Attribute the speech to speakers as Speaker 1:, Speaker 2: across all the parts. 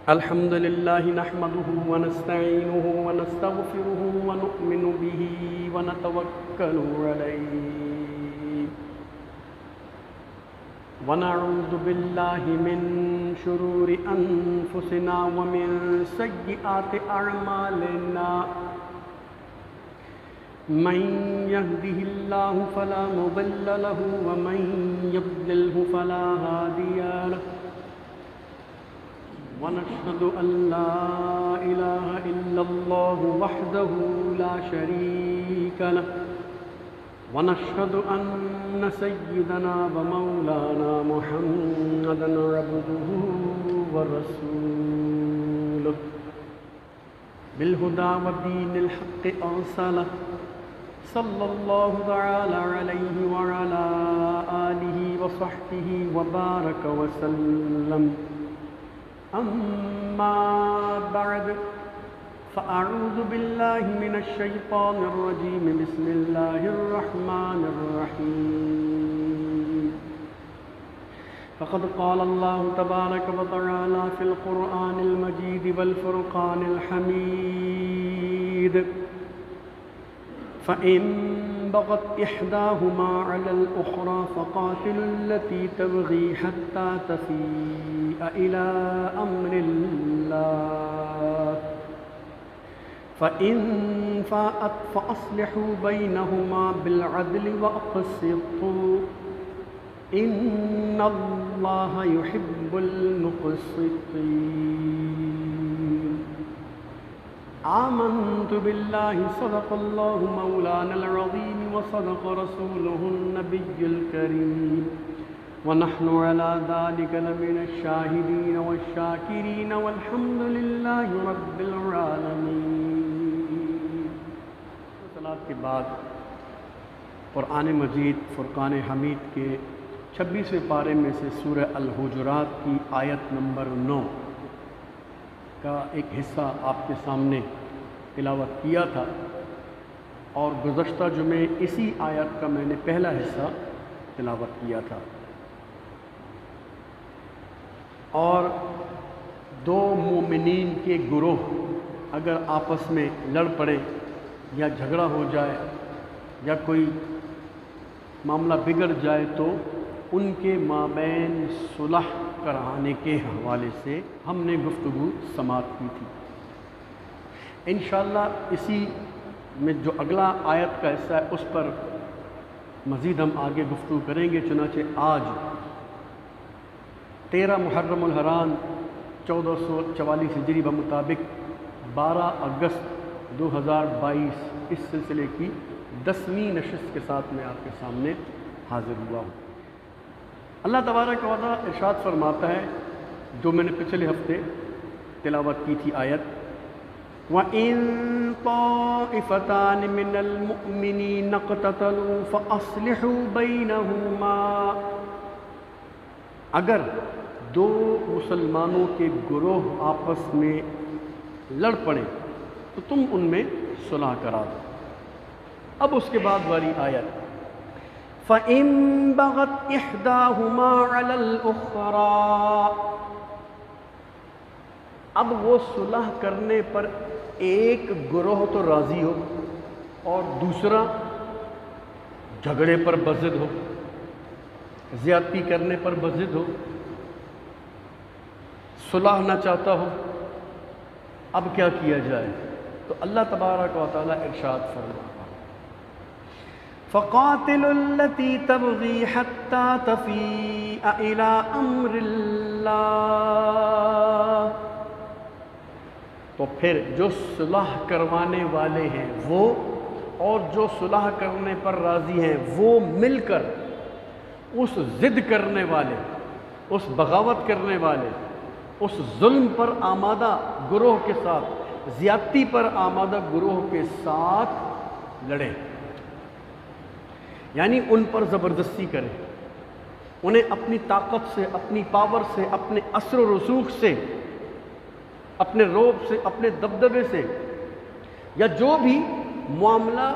Speaker 1: الحمد لله نحمده ونستعينه ونستغفره ونؤمن به ونتوكل عليه ونعوذ بالله من شرور أنفسنا ومن سيئات أعمالنا من يهده الله فلا مضل له ومن يضلله فلا هادي له ونشهد أن لا إله إلا الله وحده لا شريك له ونشهد أن سيدنا ومولانا محمدا عبده ورسوله بالهدى ودين الحق أرسله صلى الله تعالى عليه وعلى آله وصحبه وبارك وسلم أما بعد فأعوذ بالله من الشيطان الرجيم بسم الله الرحمن الرحيم فقد قال الله تبارك وتعالى في القرآن المجيد والفرقان الحميد فإن بغت إحداهما على الأخرى فقاتلوا التي تبغي حتى تفيء إلى أمر الله فإن فاءت فأصلحوا بينهما بالعدل وأقسطوا إن الله يحب المقسطين آمنت بالله صدق الله مولانا العظيم وصدق رسوله النبي الكريم ونحن على ذلك لمن الشاهدين والشاكرين والحمد لله رب العالمين. صلاة کے بعد قرآن مجید فرقان حمید کے 26ویں پارے میں سے سورہ الحجرات کی آیت نمبر 9 کا ایک حصہ آپ کے سامنے تلاوت کیا تھا، اور گزشتہ جمعے اسی آیت کا میں نے پہلا حصہ تلاوت کیا تھا. اور دو مومنین کے گروہ اگر آپس میں لڑ پڑے یا جھگڑا ہو جائے یا کوئی معاملہ بگڑ جائے تو ان کے مابین صلح کرانے کے حوالے سے ہم نے گفتگو سماعت کی تھی. انشاءاللہ اسی میں جو اگلا آیت کا حصہ ہے اس پر مزید ہم آگے گفتگو کریں گے. چنانچہ آج 13 محرم الحرام 1444 ہجری بمطابق 12 اگست 2022 اس سلسلے کی 10ویں نشست کے ساتھ میں آپ کے سامنے حاضر ہوا ہوں. اللہ تبارک و تعالیٰ ارشاد فرماتا ہے، جو میں نے پچھلے ہفتے تلاوت کی تھی آیت، وَإِن طَائِفَتَانِ مِنَ الْمُؤْمِنِينَ اقْتَتَلُوا فَأَصْلِحُوا بَيْنَهُمَا، اگر دو مسلمانوں کے گروہ آپس میں لڑ پڑے تو تم ان میں صلح کرا دو. اب اس کے بعد والی آیت، فَإِن بَغَتْ إِحْدَاهُمَا عَلَى الْأُخْرَى، اب وہ صلح کرنے پر ایک گروہ تو راضی ہو اور دوسرا جھگڑے پر بضد ہو، زیادتی کرنے پر بضد ہو، صلح نہ چاہتا ہو، اب کیا کیا جائے؟ تو اللہ تبارک و تعالیٰ ارشاد فرماتا ہے، فَقَاتِلُوا الَّتِي تَبْغِي حَتَّى تَفِيءَ إِلَىٰ أَمْرِ اللَّهِ، تو پھر جو صلح کروانے والے ہیں وہ اور جو صلح کرنے پر راضی ہیں وہ مل کر اس ضد کرنے والے، اس بغاوت کرنے والے، اس ظلم پر آمادہ گروہ کے ساتھ، زیادتی پر آمادہ گروہ کے ساتھ لڑے، یعنی ان پر زبردستی کرے، انہیں اپنی طاقت سے، اپنی پاور سے، اپنے اثر و رسوخ سے، اپنے روب سے، اپنے دبدبے سے، یا جو بھی معاملہ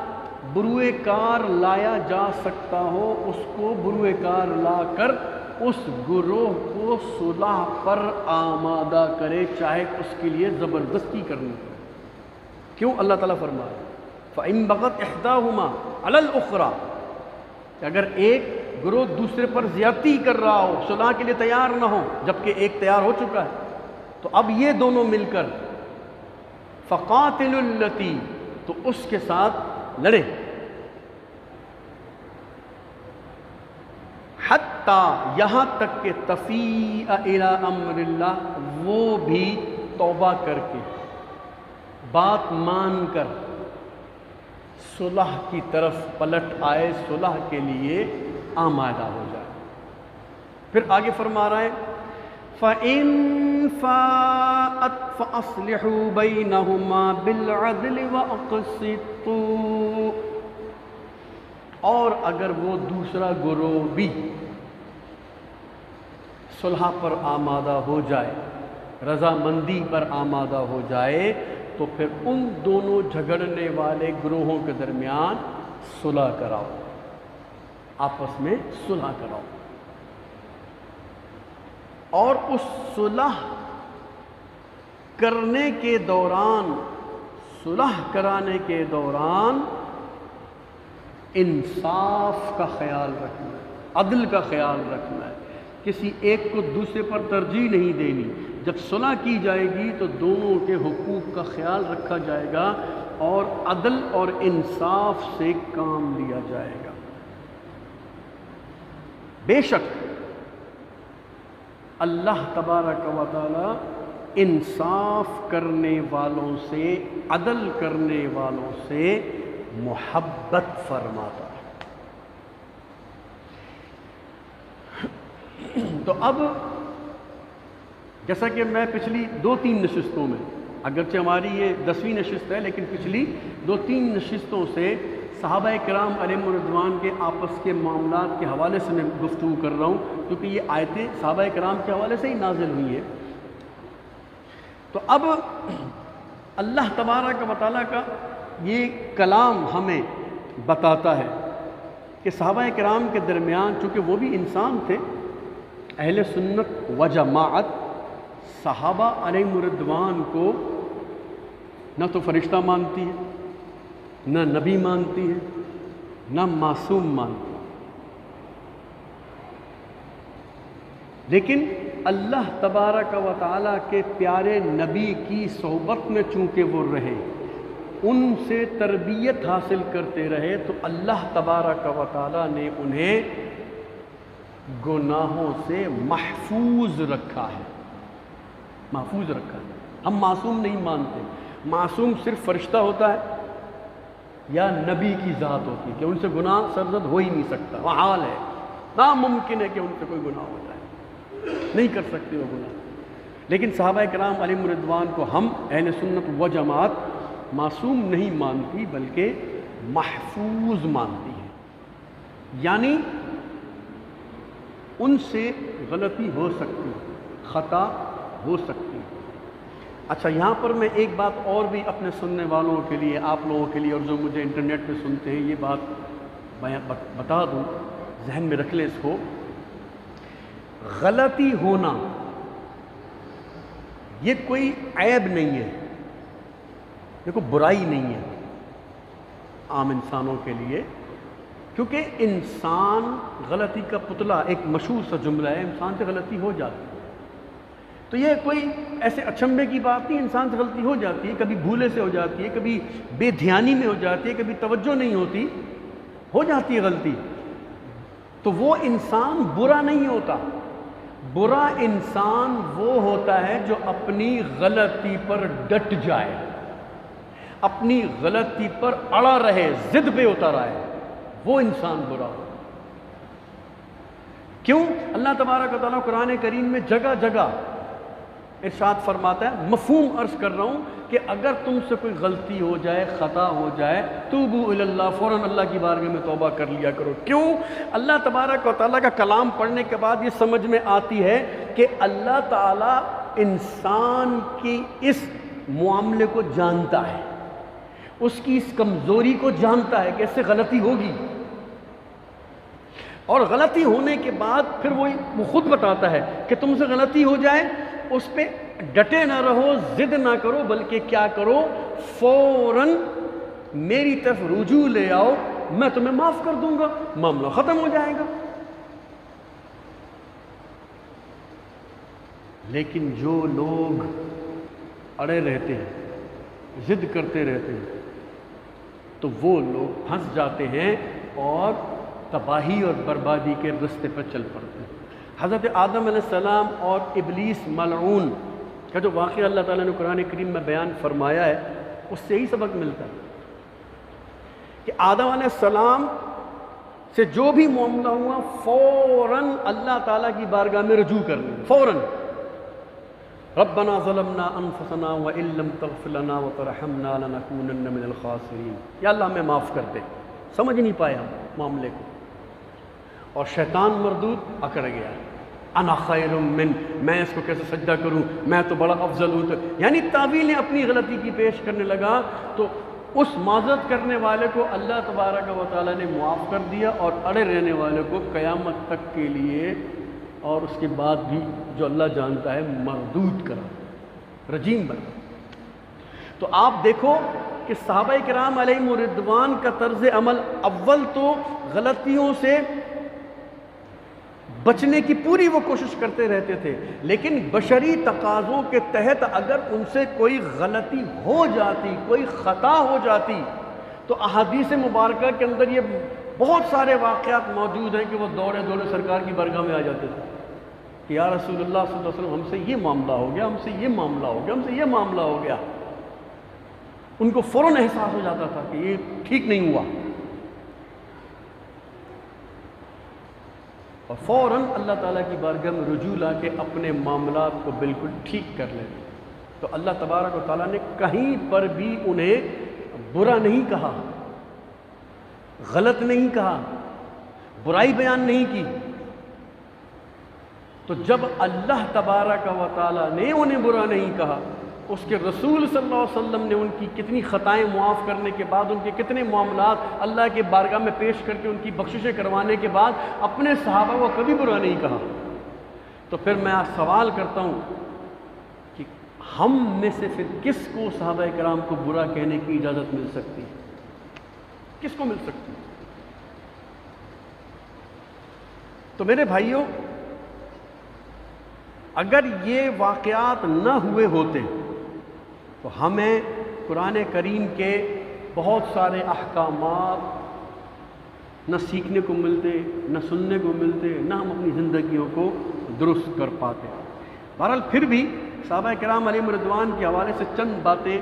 Speaker 1: بروئے کار لایا جا سکتا ہو اس کو بروئے کار لا کر اس گروہ کو صلح پر آمادہ کرے، چاہے اس کے لیے زبردستی کرنی پڑے۔ کیوں؟ اللہ تعالیٰ فرمائے فَإِن بَغَتْ إِحْدَاهُمَا عَلَى الْأُخْرَى، کہ اگر ایک گروہ دوسرے پر زیادتی کر رہا ہو، صلح کے لیے تیار نہ ہو، جبکہ ایک تیار ہو چکا ہے، تو اب یہ دونوں مل کر فَقَاتِلُوا الَّتِي، تو اس کے ساتھ لڑے، حتیٰ یہاں تک کہ تفیء الی امر اللہ، وہ بھی توبہ کر کے بات مان کر صلح کی طرف پلٹ آئے، صلح کے لیے آمادہ ہو جائے۔ پھر آگے فرما رہا ہے فَإِن فَاءَتْ فَأَصْلِحُوا بَيْنَهُمَا بِالْعَدْلِ وَأَقْسِطُوا، اور اگر وہ دوسرا گروہ بھی صلح پر آمادہ ہو جائے، رضامندی پر آمادہ ہو جائے، تو پھر ان دونوں جھگڑنے والے گروہوں کے درمیان صلح کراؤ، آپس میں صلح کراؤ، اور اس صلح کرنے کے دوران، صلح کرانے کے دوران انصاف کا خیال رکھنا ہے، عدل کا خیال رکھنا ہے، کسی ایک کو دوسرے پر ترجیح نہیں دینی۔ جب صلح کی جائے گی تو دونوں کے حقوق کا خیال رکھا جائے گا اور عدل اور انصاف سے کام لیا جائے گا۔ بے شک اللہ تبارک و تعالی انصاف کرنے والوں سے، عدل کرنے والوں سے محبت فرماتا ہے۔ تو اب جیسا کہ میں پچھلی 2-3 نشستوں میں، اگرچہ ہماری یہ 10ویں نشست ہے، لیکن پچھلی 2-3 نشستوں سے صحابہ کرام علیہم رضوان کے آپس کے معاملات کے حوالے سے میں گفتگو کر رہا ہوں، کیونکہ یہ آیتیں صحابہ کرام کے حوالے سے ہی نازل ہوئی ہیں۔ تو اب اللہ تبارک و تعالیٰ کا یہ کلام ہمیں بتاتا ہے کہ صحابہ کرام کے درمیان، چونکہ وہ بھی انسان تھے، اہل سنت و جماعت صحابہ علیہم رضوان کو نہ تو فرشتہ مانتی ہے، نہ نبی مانتی ہے، نہ معصوم مانتی ہے، لیکن اللہ تبارک و تعالیٰ کے پیارے نبی کی صحبت میں چونکہ وہ رہے، ان سے تربیت حاصل کرتے رہے، تو اللہ تبارک و تعالیٰ نے انہیں گناہوں سے محفوظ رکھا ہے، محفوظ رکھا ہے۔ ہم معصوم نہیں مانتے، معصوم صرف فرشتہ ہوتا ہے یا نبی کی ذات ہوتی ہے کہ ان سے گناہ سرزد ہو ہی نہیں سکتا، وہ حال ہے، ناممکن ہے کہ ان سے کوئی گناہ ہو جائے، نہیں کر سکتے وہ گناہ۔ لیکن صحابہ کرام علیہم رضوان کو ہم اہل سنت و جماعت معصوم نہیں مانتی، بلکہ محفوظ مانتی ہے، یعنی ان سے غلطی ہو سکتی، خطا ہو سکتی۔ اچھا، یہاں پر میں ایک بات اور بھی اپنے سننے والوں کے لیے، آپ لوگوں کے لیے، اور جو مجھے انٹرنیٹ پہ سنتے ہیں، یہ بات بتا دوں، ذہن میں رکھ لیں اس کو۔ غلطی ہونا یہ کوئی عیب نہیں ہے، یہ کوئی برائی نہیں ہے عام انسانوں کے لیے، کیونکہ انسان غلطی کا پتلا، ایک مشہور سا جملہ ہے، انسان سے غلطی ہو جاتی ہے، تو یہ کوئی ایسے اچنبھے کی بات نہیں، انسان سے غلطی ہو جاتی ہے، کبھی بھولے سے ہو جاتی ہے، کبھی بے دھیانی میں ہو جاتی ہے، کبھی توجہ نہیں ہوتی، ہو جاتی ہے غلطی، تو وہ انسان برا نہیں ہوتا۔ برا انسان وہ ہوتا ہے جو اپنی غلطی پر ڈٹ جائے، اپنی غلطی پر اڑا رہے، ضد پہ اتر آئے، وہ انسان برا ہو۔ کیوں؟ اللہ تبارک و تعالیٰ قرآن کریم میں جگہ جگہ ارشاد فرماتا ہے، مفہوم عرض کر رہا ہوں کہ اگر تم سے کوئی غلطی ہو جائے، خطا ہو جائے، توبوا الی اللہ، فوراً اللہ کی بارگاہ میں توبہ کر لیا کرو۔ کیوں؟ اللہ تبارک و تعالیٰ کا کلام پڑھنے کے بعد یہ سمجھ میں آتی ہے کہ اللہ تعالیٰ انسان کی اس معاملے کو جانتا ہے، اس کی اس کمزوری کو جانتا ہے کہ اس سے غلطی ہوگی، اور غلطی ہونے کے بعد پھر وہ خود بتاتا ہے کہ تم سے غلطی ہو جائے اس پہ ڈٹے نہ رہو، ضد نہ کرو، بلکہ کیا کرو، فوراً میری طرف رجوع لے آؤ، میں تمہیں معاف کر دوں گا، معاملہ ختم ہو جائے گا۔ لیکن جو لوگ اڑے رہتے ہیں، ضد کرتے رہتے ہیں، تو وہ لوگ پھنس جاتے ہیں اور تباہی اور بربادی کے رستے پر چل پڑتے ہیں۔ حضرت آدم علیہ السلام اور ابلیس ملعون کا جو واقعہ اللہ تعالیٰ نے قرآن کریم میں بیان فرمایا ہے، اس سے ہی سبق ملتا ہے کہ آدم علیہ السلام سے جو بھی معاملہ ہوا فوراً اللہ تعالیٰ کی بارگاہ میں رجوع کرنا، فوراً ربنا ظلمنا انفسنا وان لم تغفر لنا وترحمنا لنكونن من الخاسرین، یا اللہ ہمیں معاف کر دے۔ سمجھ نہیں پایا معاملے کو، اور شیطان مردود اکڑ گیا، انا خیر من، میں اس کو کیسے سجدہ کروں، میں تو بڑا افضل ہوں، یعنی تعویلیں اپنی غلطی کی پیش کرنے لگا۔ تو اس معذرت کرنے والے کو اللہ تبارک و تعالیٰ نے معاف کر دیا، اور اڑے رہنے والے کو قیامت تک کے لیے اور اس کے بعد بھی جو اللہ جانتا ہے مردود کرا، رجیم بنا۔ تو آپ دیکھو کہ صحابہ کرام علیہم رضوان کا طرز عمل، اول تو غلطیوں سے بچنے کی پوری وہ کوشش کرتے رہتے تھے، لیکن بشری تقاضوں کے تحت اگر ان سے کوئی غلطی ہو جاتی، کوئی خطا ہو جاتی، تو احادیث مبارکہ کے اندر یہ بہت سارے واقعات موجود ہیں کہ وہ دوڑے دوڑے سرکار کی بارگاہ میں آ جاتے تھے کہ یا رسول اللہ صلی اللہ علیہ وسلم، ہم سے یہ معاملہ ہو گیا، ہم سے یہ معاملہ ہو گیا، ہم سے یہ معاملہ ہو گیا۔ ان کو فوراً احساس ہو جاتا تھا کہ یہ ٹھیک نہیں ہوا، اور فوراً اللہ تعالیٰ کی بارگاہ میں رجوع لا کے اپنے معاملات کو بالکل ٹھیک کر لیتے۔ تو اللہ تبارک و تعالیٰ نے کہیں پر بھی انہیں برا نہیں کہا، غلط نہیں کہا، برائی بیان نہیں کی۔ تو جب اللہ تبارک و تعالیٰ نے انہیں برا نہیں کہا، اس کے رسول صلی اللہ علیہ وسلم نے ان کی کتنی خطائیں معاف کرنے کے بعد، ان کے کتنے معاملات اللہ کے بارگاہ میں پیش کر کے ان کی بخششیں کروانے کے بعد اپنے صحابہ کو کبھی برا نہیں کہا۔ تو پھر میں آج سوال کرتا ہوں کہ ہم میں سے پھر کس کو صحابہ کرام کو برا کہنے کی اجازت مل سکتی ہے؟ کس کو مل سکتی ہے؟ تو میرے بھائیوں، اگر یہ واقعات نہ ہوئے ہوتے تو ہمیں قرآن کریم کے بہت سارے احکامات نہ سیکھنے کو ملتے، نہ سننے کو ملتے، نہ ہم اپنی زندگیوں کو درست کر پاتے۔ بہرحال پھر بھی صحابہ کرام علیہم رضوان کے حوالے سے چند باتیں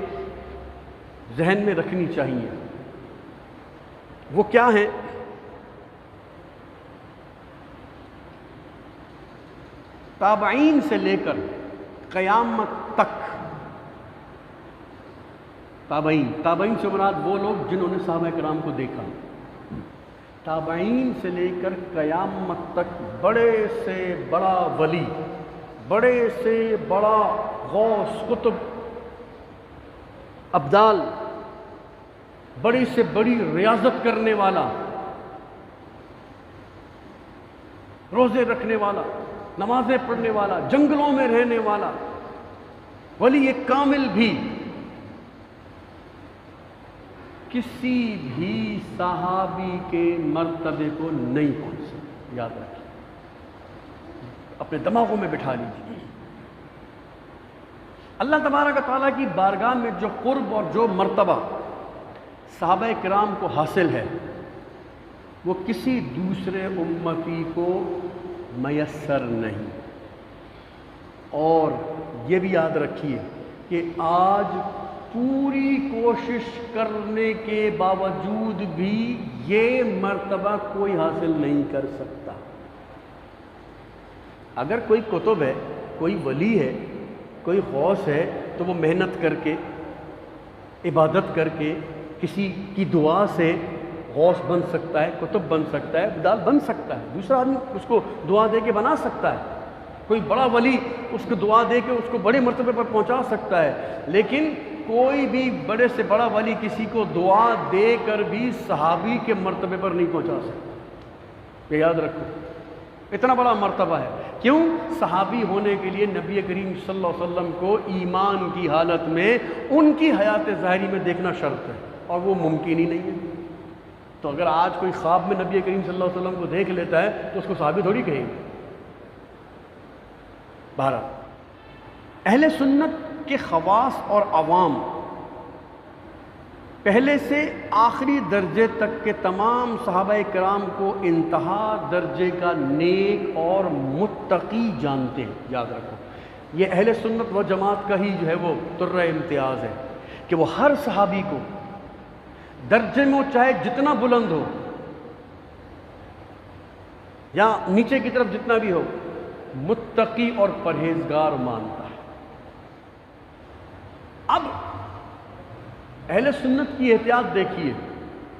Speaker 1: ذہن میں رکھنی چاہیے۔ وہ کیا ہیں؟ تابعین سے لے کر قیامت تک، تابعین سے مراد وہ لوگ جنہوں نے صحابہ کرام کو دیکھا، تابعین سے لے کر قیامت تک بڑے سے بڑا ولی، بڑے سے بڑا غوث، قطب، ابدال، بڑی سے بڑی ریاضت کرنے والا، روزے رکھنے والا، نمازیں پڑھنے والا، جنگلوں میں رہنے والا ولی کامل بھی کسی بھی صحابی کے مرتبے کو نہیں پہنچ سکتا۔ یاد رکھیں، اپنے دماغوں میں بٹھا لیجیے۔ اللہ تبارک و تعالیٰ کی بارگاہ میں جو قرب اور جو مرتبہ صحابہ کرام کو حاصل ہے، وہ کسی دوسرے امتی کو میسر نہیں۔ اور یہ بھی یاد رکھیے کہ آج پوری کوشش کرنے کے باوجود بھی یہ مرتبہ کوئی حاصل نہیں کر سکتا۔ اگر کوئی قطب ہے، کوئی ولی ہے، کوئی غوث ہے، تو وہ محنت کر کے، عبادت کر کے، کسی کی دعا سے غوث بن سکتا ہے، قطب بن سکتا ہے، ابدال بن سکتا ہے۔ دوسرا آدمی اس کو دعا دے کے بنا سکتا ہے، کوئی بڑا ولی اس کو دعا دے کے اس کو بڑے مرتبے پر پہنچا سکتا ہے، لیکن کوئی بھی بڑے سے بڑا ولی کسی کو دعا دے کر بھی صحابی کے مرتبے پر نہیں پہنچا سکتا۔ یہ یاد رکھو، اتنا بڑا مرتبہ ہے۔ کیوں؟ صحابی ہونے کے لیے نبی کریم صلی اللہ علیہ وسلم کو ایمان کی حالت میں ان کی حیات ظاہری میں دیکھنا شرط ہے، اور وہ ممکن ہی نہیں ہے۔ تو اگر آج کوئی خواب میں نبی کریم صلی اللہ علیہ وسلم کو دیکھ لیتا ہے تو اس کو صحابی تھوڑی کہیں گے۔ بہرحال اہل سنت کے خواص اور عوام پہلے سے آخری درجے تک کے تمام صحابہ کرام کو انتہا درجے کا نیک اور متقی جانتے ہیں۔ یاد رکھو، یہ اہل سنت و جماعت کا ہی جو ہے وہ درجہ امتیاز ہے کہ وہ ہر صحابی کو درجے میں چاہے جتنا بلند ہو یا نیچے کی طرف جتنا بھی ہو، متقی اور پرہیزگار مانتا ہے۔ اب اہل سنت کی احتیاط دیکھیے،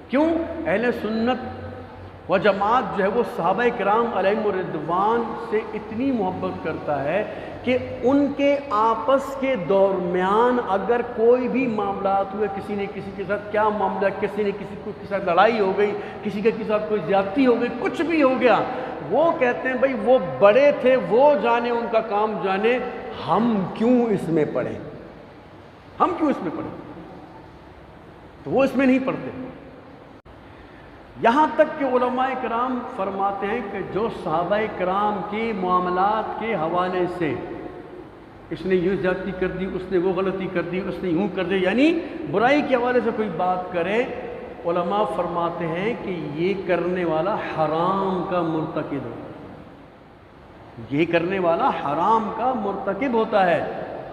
Speaker 1: کیوں اہل سنت و جماعت جو ہے وہ صحابہ کرام علیہم الرضوان سے اتنی محبت کرتا ہے کہ ان کے آپس کے درمیان اگر کوئی بھی معاملات ہوئے، کسی نے کسی کے ساتھ کیا معاملہ، کسی نے کسی کو کے ساتھ لڑائی ہو گئی، کسی کے ساتھ کوئی زیادتی ہو گئی، کچھ بھی ہو گیا، وہ کہتے ہیں بھائی وہ بڑے تھے، وہ جانے، ان کا کام جانے، ہم کیوں اس میں پڑھیں، ہم کیوں اس میں پڑھیں؟ تو وہ اس میں نہیں پڑھتے۔ یہاں تک کہ علماء کرام فرماتے ہیں کہ جو صحابہ کرام کے معاملات کے حوالے سے اس نے یہ زیادتی کر دی، اس نے وہ غلطی کر دی، اس نے یوں کر دی، یعنی برائی کے حوالے سے کوئی بات کرے، علماء فرماتے ہیں کہ یہ کرنے والا حرام کا مرتکب ہوتا ہے، یہ کرنے والا حرام کا مرتکب ہوتا ہے۔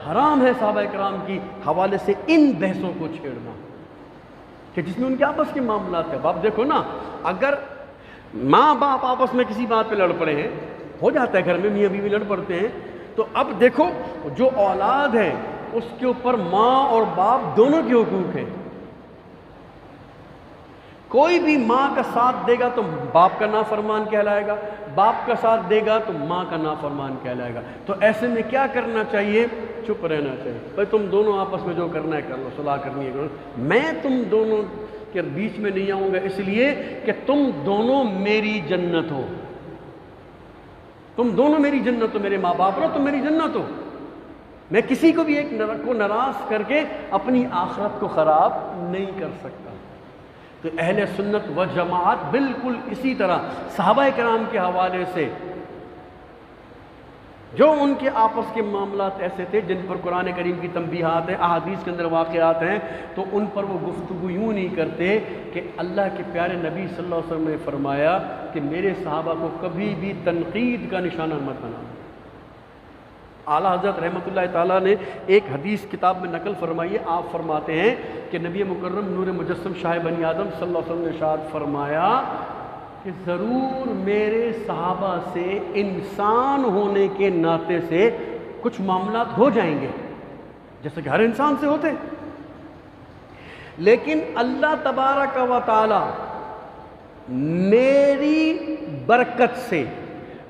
Speaker 1: حرام ہے صحابہ کرام کی حوالے سے ان بحثوں کو چھیڑنا کہ جس میں ان کے آپس کے معاملات ہیں۔ باپ دیکھو نا، اگر ماں باپ آپس میں کسی بات پہ لڑ پڑے ہیں، ہو جاتا ہے گھر میں میاں بیوی لڑ پڑتے ہیں، تو اب دیکھو جو اولاد ہے اس کے اوپر ماں اور باپ دونوں کے حقوق ہیں۔ کوئی بھی ماں کا ساتھ دے گا تو باپ کا نافرمان کہلائے گا، باپ کا ساتھ دے گا تو ماں کا نافرمان کہلائے گا۔ تو ایسے میں کیا کرنا چاہیے؟ چپ رہنا چاہیے، بھائی تم دونوں آپس میں جو کرنا ہے کر لو، صلاح کرنی ہے کرو، میں تم دونوں کے بیچ میں نہیں آؤں گا، اس لیے کہ تم دونوں میری جنت ہو، تم دونوں میری جنت ہو، میرے ماں باپ ہو، تم میری جنت ہو۔ میں کسی کو بھی ایک کو ناراض کر کے اپنی آخرت کو خراب نہیں کر سکتا۔ تو اہل سنت و جماعت بالکل اسی طرح صحابہ کرام کے حوالے سے جو ان کے آپس کے معاملات ایسے تھے جن پر قرآن کریم کی تنبیہات ہیں، احادیث کے اندر واقعات ہیں، تو ان پر وہ گفتگو یوں نہیں کرتے کہ اللہ کے پیارے نبی صلی اللہ علیہ وسلم نے فرمایا کہ میرے صحابہ کو کبھی بھی تنقید کا نشانہ مت بنانا۔ اعلیٰ حضرت رحمۃ اللہ تعالیٰ نے ایک حدیث کتاب میں نقل فرمائی ہے، آپ فرماتے ہیں کہ نبی مکرم نور مجسم شاہ بنی آدم صلی اللہ علیہ وسلم نے ارشاد فرمایا کہ ضرور میرے صحابہ سے انسان ہونے کے ناطے سے کچھ معاملات ہو جائیں گے جیسے کہ ہر انسان سے ہوتے، لیکن اللہ تبارک و تعالی میری برکت سے،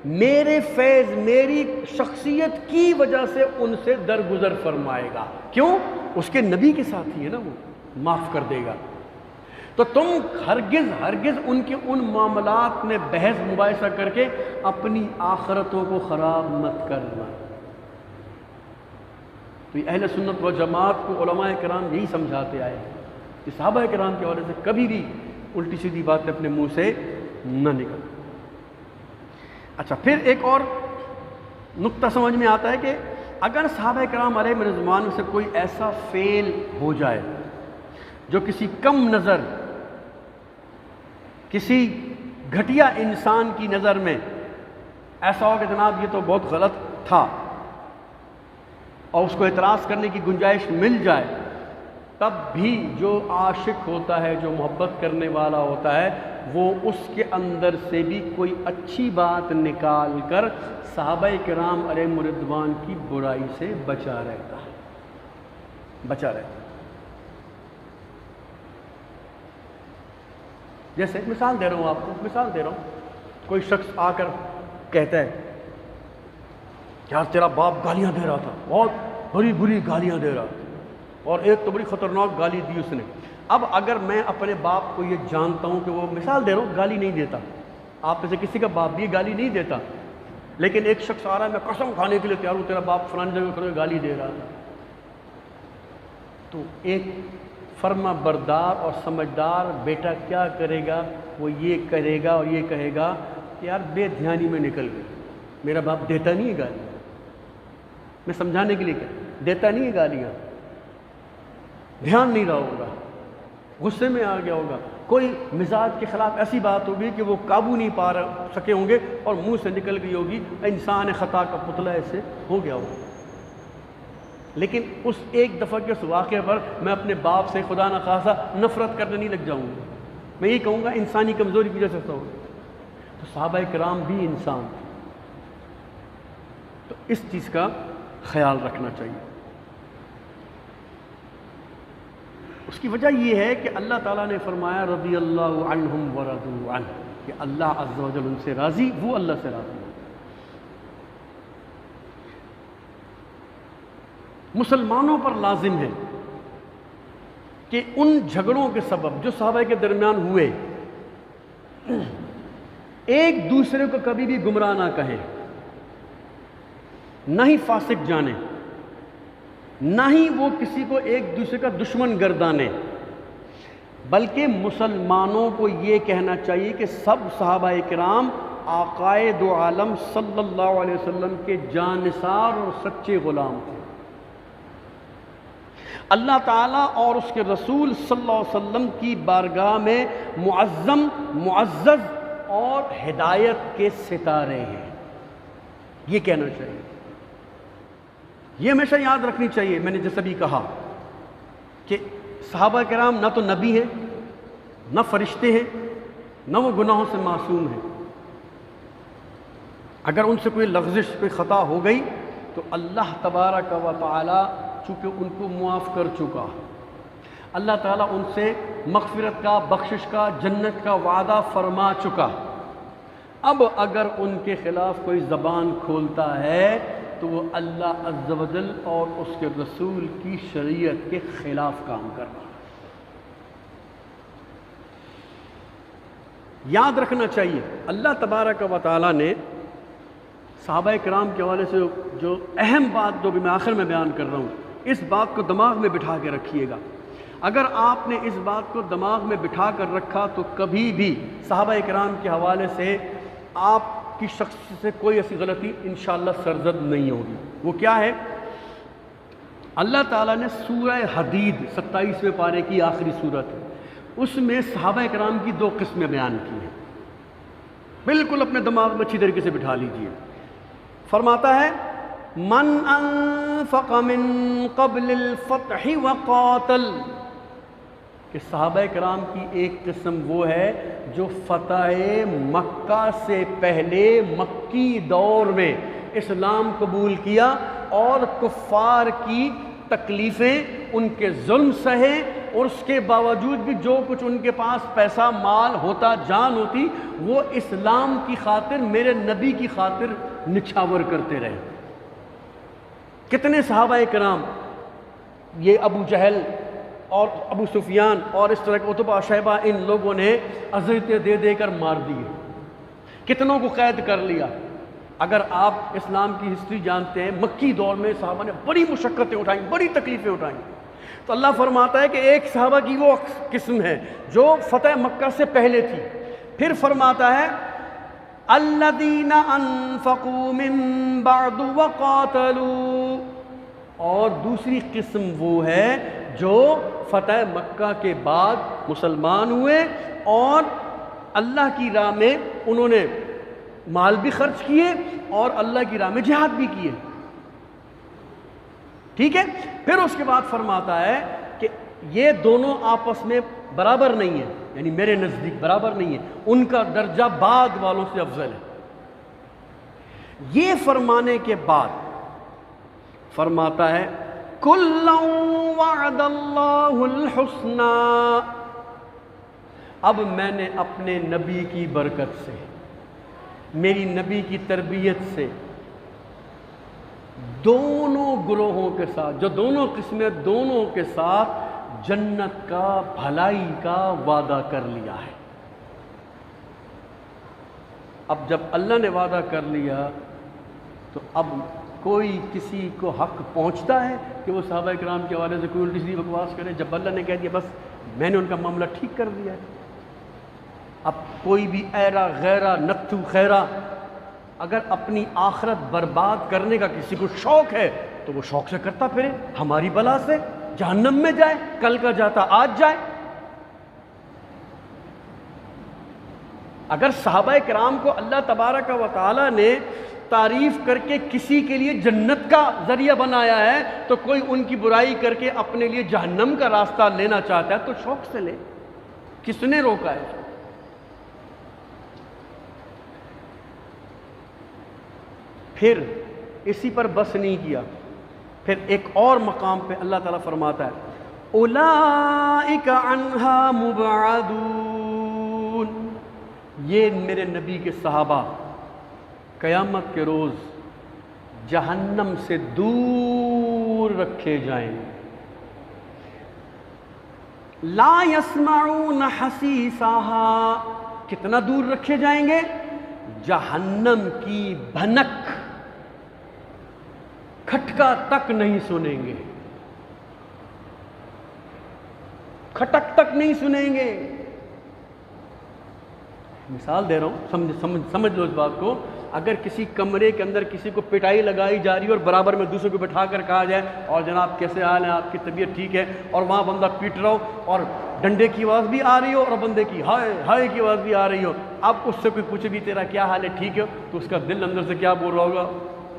Speaker 1: میرے فیض، میری شخصیت کی وجہ سے ان سے درگزر فرمائے گا۔ کیوں؟ اس کے نبی کے ساتھ ہی ہے نا، وہ معاف کر دے گا۔ تو تم ہرگز ان کے ان معاملات میں بحث مباحثہ کر کے اپنی آخرتوں کو خراب مت کرنا۔ تو یہ اہل سنت و جماعت کو علماء کرام یہی سمجھاتے آئے کہ صحابہ کرام کے حوالے سے کبھی بھی الٹی سیدھی باتیں اپنے منہ سے نہ نکل۔ اچھا، پھر ایک اور نقطہ سمجھ میں آتا ہے کہ اگر صحابہ کرام علیہ رضوان سے کوئی ایسا فعل ہو جائے جو کسی کم نظر، کسی گھٹیا انسان کی نظر میں ایسا ہو کہ جناب یہ تو بہت غلط تھا، اور اس کو اعتراض کرنے کی گنجائش مل جائے، تب بھی جو عاشق ہوتا ہے، جو محبت کرنے والا ہوتا ہے، وہ اس کے اندر سے بھی کوئی اچھی بات نکال کر صحابہ کرام علیہ رضوان کی برائی سے بچا رہتا ہے۔ جیسے مثال دے رہا ہوں آپ کو، کوئی شخص آ کر کہتا ہے کہ یار تیرا باپ گالیاں دے رہا تھا، بہت بری گالیاں دے رہا تھا، اور ایک تو بڑی خطرناک گالی دی اس نے۔ اب اگر میں اپنے باپ کو یہ جانتا ہوں کہ وہ، مثال دے رہا ہوں، گالی نہیں دیتا، آپ میں سے کسی کا باپ بھی گالی نہیں دیتا، لیکن ایک شخص آ رہا ہے میں قسم کھانے کے لیے تیار ہوں تیرا باپ فلانی جگہ کھڑے ہوئے گالی دے رہا ہے، تو ایک فرما بردار اور سمجھدار بیٹا کیا کرے گا؟ وہ یہ کرے گا اور یہ کہے گا کہ یار بے دھیانی میں نکل گئی، میرا باپ دیتا نہیں ہے گالی، میں سمجھانے کے لیے کہ دیتا نہیں ہے گالیاں، دھیان نہیں رہا ہوگا، غصے میں آ گیا ہوگا، کوئی مزاج کے خلاف ایسی بات ہوگی کہ وہ قابو نہیں پا سکے ہوں گے اور منہ سے نکل گئی ہوگی، انسان خطا کا پتلا ایسے ہو گیا ہوگا۔ لیکن اس ایک دفعہ کے اس واقعے پر میں اپنے باپ سے خدا نخواستہ نفرت کرنے نہیں لگ جاؤں گا، میں یہ کہوں گا انسانی کمزوری کی وجہ سے ہوگا۔ تو صحابہ کرام بھی انسان تھے، تو اس چیز کا خیال رکھنا چاہیے۔ اس کی وجہ یہ ہے کہ اللہ تعالیٰ نے فرمایا رضی اللہ عنہم ورضوا عنہ، کہ اللہ عز و جل ان سے راضی، وہ اللہ سے راضی ہے۔ مسلمانوں پر لازم ہے کہ ان جھگڑوں کے سبب جو صحابہ کے درمیان ہوئے، ایک دوسرے کو کبھی بھی گمراہ نہ کہیں، نہ ہی فاسق جانے، نہ ہی وہ کسی کو ایک دوسرے کا دشمن گردانے، بلکہ مسلمانوں کو یہ کہنا چاہیے کہ سب صحابہ کرام آقائے دو عالم صلی اللہ علیہ وسلم کے جانثار اور سچے غلام تھے۔ اللہ تعالیٰ اور اس کے رسول صلی اللہ علیہ وسلم کی بارگاہ میں معظم، معزز اور ہدایت کے ستارے ہیں، یہ کہنا چاہیے، یہ ہمیشہ یاد رکھنی چاہیے۔ میں نے جیسا بھی کہا کہ صحابہ کرام نہ تو نبی ہیں، نہ فرشتے ہیں، نہ وہ گناہوں سے معصوم ہیں۔ اگر ان سے کوئی لغزش، کوئی خطا ہو گئی تو اللہ تبارک و تعالی چونکہ ان کو معاف کر چکا، اللہ تعالیٰ ان سے مغفرت کا، بخشش کا، جنت کا وعدہ فرما چکا۔ اب اگر ان کے خلاف کوئی زبان کھولتا ہے تو وہ اللہ عز و جل اور اس کے رسول کی شریعت کے خلاف کام کر رہا ہے۔ یاد رکھنا چاہیے اللہ تبارک و تعالیٰ نے صحابہ کرام کے حوالے سے جو اہم بات جو بھی میں آخر میں بیان کر رہا ہوں، اس بات کو دماغ میں بٹھا کے رکھیے گا۔ اگر آپ نے اس بات کو دماغ میں بٹھا کر رکھا تو کبھی بھی صحابہ کرام کے حوالے سے آپ کی شخص سے کوئی ایسی غلطی انشاءاللہ سرزد نہیں ہوگی۔ وہ کیا ہے؟ اللہ تعالیٰ نے سورہ حدید 27ویں پارے کی آخری صورت ہے، اس میں صحابہ کرام کی دو قسمیں بیان کی ہیں، بالکل اپنے دماغ میں اچھی طریقے سے بٹھا لیجئے۔ فرماتا ہے من انفق من قبل الفتح وقاتل، کہ صحابہ کرام کی ایک قسم وہ ہے جو فتح مکہ سے پہلے مکی دور میں اسلام قبول کیا اور کفار کی تکلیفیں، ان کے ظلم سہے، اور اس کے باوجود بھی جو کچھ ان کے پاس پیسہ مال ہوتا، جان ہوتی، وہ اسلام کی خاطر، میرے نبی کی خاطر نچھاور کرتے رہے۔ کتنے صحابہ کرام، یہ ابو جہل اور ابو سفیان اور اس طرح کے عتبہ شیبہ، ان لوگوں نے اذیتیں دے دے کر مار دیے، کتنوں کو قید کر لیا۔ اگر آپ اسلام کی ہسٹری جانتے ہیں، مکی دور میں صحابہ نے بڑی مشقتیں اٹھائیں، بڑی تکلیفیں اٹھائیں۔ تو اللہ فرماتا ہے کہ ایک صحابہ کی وہ قسم ہے جو فتح مکہ سے پہلے تھی، پھر فرماتا ہے الذین انفقوا من بعد وقاتلوا، اور دوسری قسم وہ ہے جو فتح مکہ کے بعد مسلمان ہوئے اور اللہ کی راہ میں انہوں نے مال بھی خرچ کیے اور اللہ کی راہ میں جہاد بھی کیے۔ ٹھیک ہے، پھر اس کے بعد فرماتا ہے کہ یہ دونوں آپس میں برابر نہیں ہیں، یعنی میرے نزدیک برابر نہیں ہے، ان کا درجہ بعد والوں سے افضل ہے۔ یہ فرمانے کے بعد فرماتا ہے کُلًّا وعد اللہ الحسنى، اب میں نے اپنے نبی کی برکت سے، میری نبی کی تربیت سے دونوں گروہوں کے ساتھ، جو دونوں قسمیں، دونوں کے ساتھ جنت کا، بھلائی کا وعدہ کر لیا ہے۔ اب جب اللہ نے وعدہ کر لیا تو اب کوئی کسی کو حق پہنچتا ہے کہ وہ صحابہ کرام کے حوالے سے کوئی الٹی سیدھی بکواس کرے؟ جب اللہ نے کہہ دیا بس میں نے ان کا معاملہ ٹھیک کر دیا ہے، اب کوئی بھی ایرا غیرہ نتھو خیرہ اگر اپنی آخرت برباد کرنے کا کسی کو شوق ہے تو وہ شوق سے کرتا پھرے، ہماری بلا سے جہنم میں جائے، کل کا جاتا آج جائے۔ اگر صحابہ کرام کو اللہ تبارک و تعالی نے تعریف کر کے کسی کے لیے جنت کا ذریعہ بنایا ہے تو کوئی ان کی برائی کر کے اپنے لیے جہنم کا راستہ لینا چاہتا ہے تو شوق سے لے، کس نے روکا ہے؟ پھر اسی پر بس نہیں کیا، پھر ایک اور مقام پہ اللہ تعالیٰ فرماتا ہے اولئک عنہا مبعدون، یہ میرے نبی کے صحابہ قیامت کے روز جہنم سے دور رکھے جائیں گے، لا یسمعون حسیسها، کتنا دور رکھے جائیں گے؟ جہنم کی بھنک کھٹکا تک نہیں سنیں گے، کھٹک تک نہیں سنیں گے۔ مثال دے رہا ہوں، سمجھ لو اس بات کو۔ اگر کسی کمرے کے اندر کسی کو پٹائی لگائی جا رہی ہے اور برابر میں دوسرے کو بٹھا کر کہا جائے اور جناب کیسے حال ہے، آپ کی طبیعت ٹھیک ہے، اور وہاں بندہ پیٹ رہا ہو اور ڈنڈے کی آواز بھی آ رہی ہو اور بندے کی ہائے ہائے کی آواز بھی آ رہی ہو، اب اس سے کوئی پوچھے بھی تیرا کیا حال ہے، ٹھیک ہے، تو اس کا دل اندر سے کیا بول رہا ہوگا؟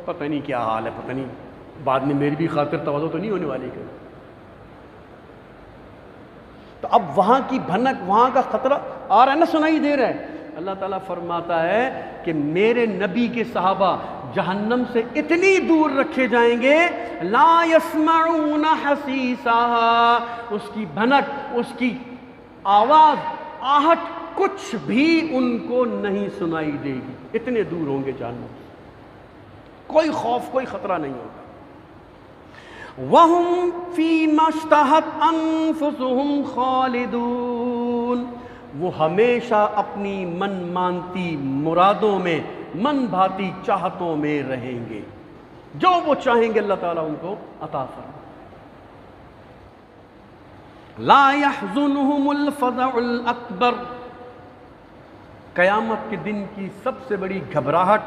Speaker 1: پتہ نہیں کیا حال ہے، پتہ نہیں بعد میں میری بھی خاطر تواضع تو نہیں ہونے والی ہے۔ تو اب وہاں کی بھنک، وہاں کا خطرہ آ رہا ہے نا، سنائی دے رہا ہے۔ اللہ تعالیٰ فرماتا ہے کہ میرے نبی کے صحابہ جہنم سے اتنی دور رکھے جائیں گے، لا یسمعون حسیسها، اس کی بھنک، اس کی آواز، آہٹ کچھ بھی ان کو نہیں سنائی دے گی، اتنے دور ہوں گے جہنم سے، کوئی خوف کوئی خطرہ نہیں ہوگا۔ وَهُمْ فِي مَا اشْتَهَتْ أَنفُسُهُمْ خَالِدُونَ، وہ ہمیشہ اپنی من مانتی مرادوں میں، من بھاتی چاہتوں میں رہیں گے، جو وہ چاہیں گے اللہ تعالیٰ ان کو عطا فرمائے۔ لا يحزنهم الفزع الاکبر، قیامت کے دن کی سب سے بڑی گھبراہٹ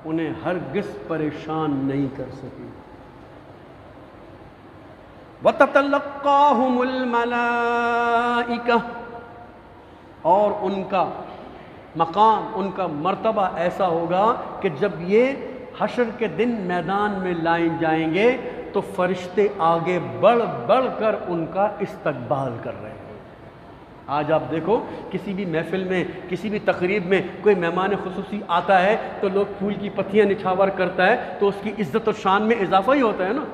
Speaker 1: انہیں ہرگز پریشان نہیں کر سکے۔ وَتَتَلَقَّاهُمُ الْمَلَائِكَةُ، اور ان کا مقام، ان کا مرتبہ ایسا ہوگا کہ جب یہ حشر کے دن میدان میں لائے جائیں گے تو فرشتے آگے بڑھ بڑھ کر ان کا استقبال کر رہے ہیں۔ آج آپ دیکھو کسی بھی محفل میں، کسی بھی تقریب میں کوئی مہمان خصوصی آتا ہے تو لوگ پھول کی پتیاں نچھاور کرتا ہے تو اس کی عزت و شان میں اضافہ ہی ہوتا ہے نا،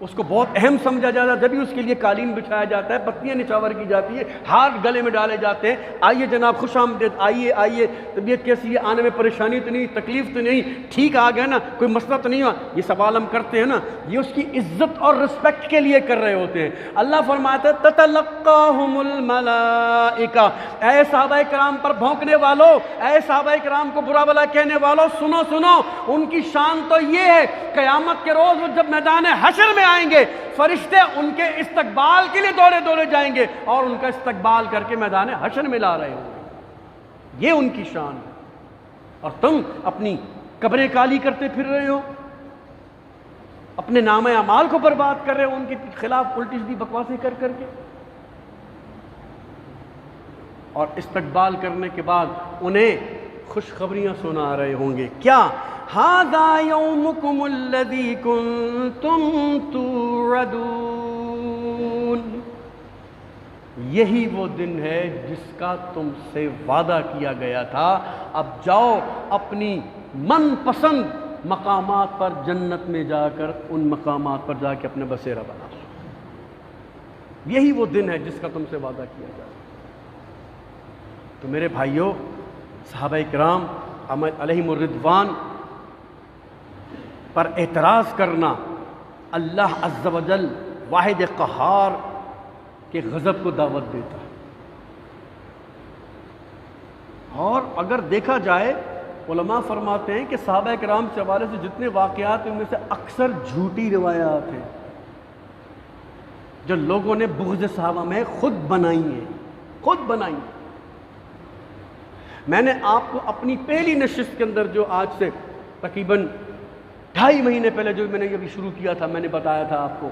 Speaker 1: اس کو بہت اہم سمجھا جاتا ہے، جبھی اس کے لیے قالین بچھایا جاتا ہے، پتیاں نچھاور کی جاتی ہے، ہاتھ گلے میں ڈالے جاتے ہیں، آئیے جناب خوش آمدید، آئیے آئیے، طبیعت کیسی ہے، آنے میں پریشانی تو نہیں، تکلیف تو نہیں، ٹھیک آ گیا نا، کوئی مسئلہ تو نہیں ہوا، یہ سوال ہم کرتے ہیں نا، یہ اس کی عزت اور رسپیکٹ کے لیے کر رہے ہوتے ہیں۔ اللہ فرماتا ہے تتلقاہم الملائکہ، اے صحابہ کرام پر بھونکنے والوں، اے صحابہ کرام کو برا بلا کہنے والوں، سنو سنو، ان کی شان تو یہ ہے قیامت کے روز وہ جب میدان حشر میں آئیں گے فرشتے ان کے استقبال کے لیے دوڑے دوڑے جائیں گے اور ان کا استقبال کر کے میدان حشر میں لا رہے ہوں گے، یہ ان کی شان ہے۔ اور تم اپنی قبریں کالی کرتے پھر رہے ہو، اپنے نام اعمال کو برباد کر رہے ہو ان کے خلاف الٹی سیدھی بکواسیں کر کر کے، اور استقبال کرنے کے بعد انہیں خوشخبریاں سنا رہے ہوں گے، کیا؟ ھذا یومکم الذی کنتم توعدون، یہی وہ دن ہے جس کا تم سے وعدہ کیا گیا تھا، اب جاؤ اپنی من پسند مقامات پر جنت میں جا کر ان مقامات پر جا کے اپنے بسیرا بناؤ، یہی وہ دن ہے جس کا تم سے وعدہ کیا گیا۔ تو میرے بھائیوں، صحابہ کرام علیہم الرضوان پر اعتراض کرنا اللہ عز و جل واحد قہار کے غضب کو دعوت دیتا ہے، اور اگر دیکھا جائے علماء فرماتے ہیں کہ صحابہ کرام کے حوالے سے جتنے واقعات ہیں ان میں سے اکثر جھوٹی روایات ہیں جو لوگوں نے بغض صحابہ میں خود بنائی ہیں، خود بنائی ہیں۔ میں نے آپ کو اپنی پہلی نشست کے اندر جو آج سے تقریباً 2.5 مہینے پہلے جو میں نے ابھی شروع کیا تھا، میں نے بتایا تھا آپ کو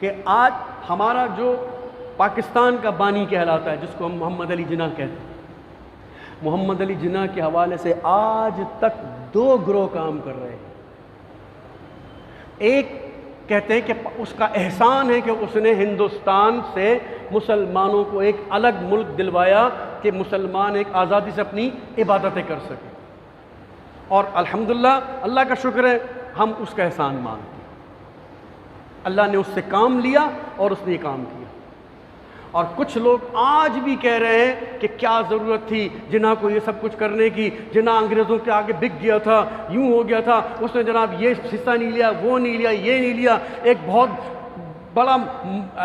Speaker 1: کہ آج ہمارا جو پاکستان کا بانی کہلاتا ہے، جس کو ہم محمد علی جناح کہتے ہیں، محمد علی جناح کے حوالے سے آج تک 2 گروہ کام کر رہے ہیں۔ ایک کہتے ہیں کہ اس کا احسان ہے کہ اس نے ہندوستان سے مسلمانوں کو ایک الگ ملک دلوایا کہ مسلمان ایک آزادی سے اپنی عبادتیں کر سکیں، اور الحمدللہ اللہ کا شکر ہے ہم اس کا احسان مانتے ہیں۔ اللہ نے اس سے کام لیا اور اس نے یہ کام کیا۔ اور کچھ لوگ آج بھی کہہ رہے ہیں کہ کیا ضرورت تھی جناح کو یہ سب کچھ کرنے کی، جناح انگریزوں کے آگے بک گیا تھا، یوں ہو گیا تھا، اس نے جناب یہ حصہ نہیں لیا، وہ نہیں لیا، یہ نہیں لیا، ایک بہت بڑا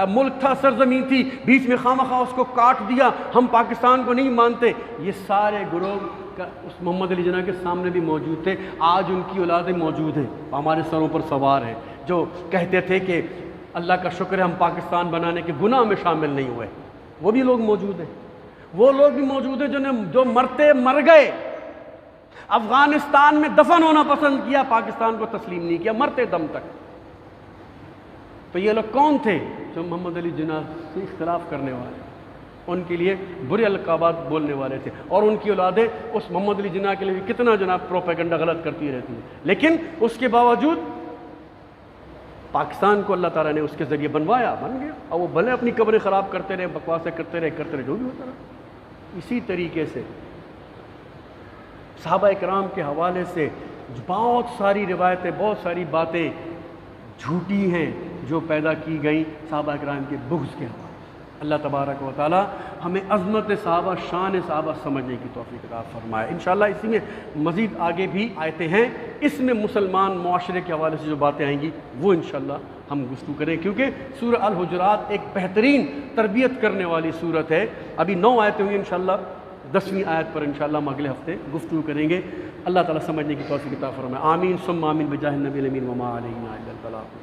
Speaker 1: ملک تھا، سرزمین تھی، بیچ میں خواہ اس کو کاٹ دیا، ہم پاکستان کو نہیں مانتے۔ یہ سارے گروہ اس محمد علی جناح کے سامنے بھی موجود تھے، آج ان کی اولادیں موجود ہیں، ہمارے سروں پر سوار ہیں، جو کہتے تھے کہ اللہ کا شکر ہے ہم پاکستان بنانے کے گناہ میں شامل نہیں ہوئے، وہ بھی لوگ موجود ہیں۔ وہ لوگ بھی موجود ہیں جو مرتے مر گئے، افغانستان میں دفن ہونا پسند کیا، پاکستان کو تسلیم نہیں کیا مرتے دم تک۔ تو یہ لوگ کون تھے؟ جو محمد علی جناح سے اختلاف کرنے والے، ان کے لیے برے القابات بولنے والے تھے، اور ان کی اولادیں اس محمد علی جناح کے لیے کتنا جناب پروپیگنڈا غلط کرتی رہتی ہیں، لیکن اس کے باوجود پاکستان کو اللہ تعالیٰ نے اس کے ذریعے بنوایا، بن گیا، اور وہ بھلے اپنی قبریں خراب کرتے رہے، بکواسیں کرتے رہے، جو بھی ہوتا رہا۔ اسی طریقے سے صحابہ کرام کے حوالے سے بہت ساری روایتیں، بہت ساری باتیں جھوٹی ہیں جو پیدا کی گئیں صحابہ کرام کے بغض کے حوالے سے۔ اللہ تبارک و تعالی ہمیں عظمت صحابہ، شان صحابہ سمجھنے کی توفیق عطا فرمائے۔ انشاءاللہ اسی میں مزید آگے بھی آیتیں ہیں، اس میں مسلمان معاشرے کے حوالے سے جو باتیں آئیں گی وہ انشاءاللہ ہم گفتگو کریں، کیونکہ سورہ الحجرات ایک بہترین تربیت کرنے والی سورت ہے۔ ابھی 9 آیتیں ہوئی، انشاءاللہ 10ویں آیت پر انشاءاللہ ہم اگلے ہفتے گفتگو کریں گے۔ اللہ تعالیٰ سمجھنے کی توفیق عطا فرمائے۔ آمین ثم آمین بجاہ النبی الامین وما علینا الا البلاغ۔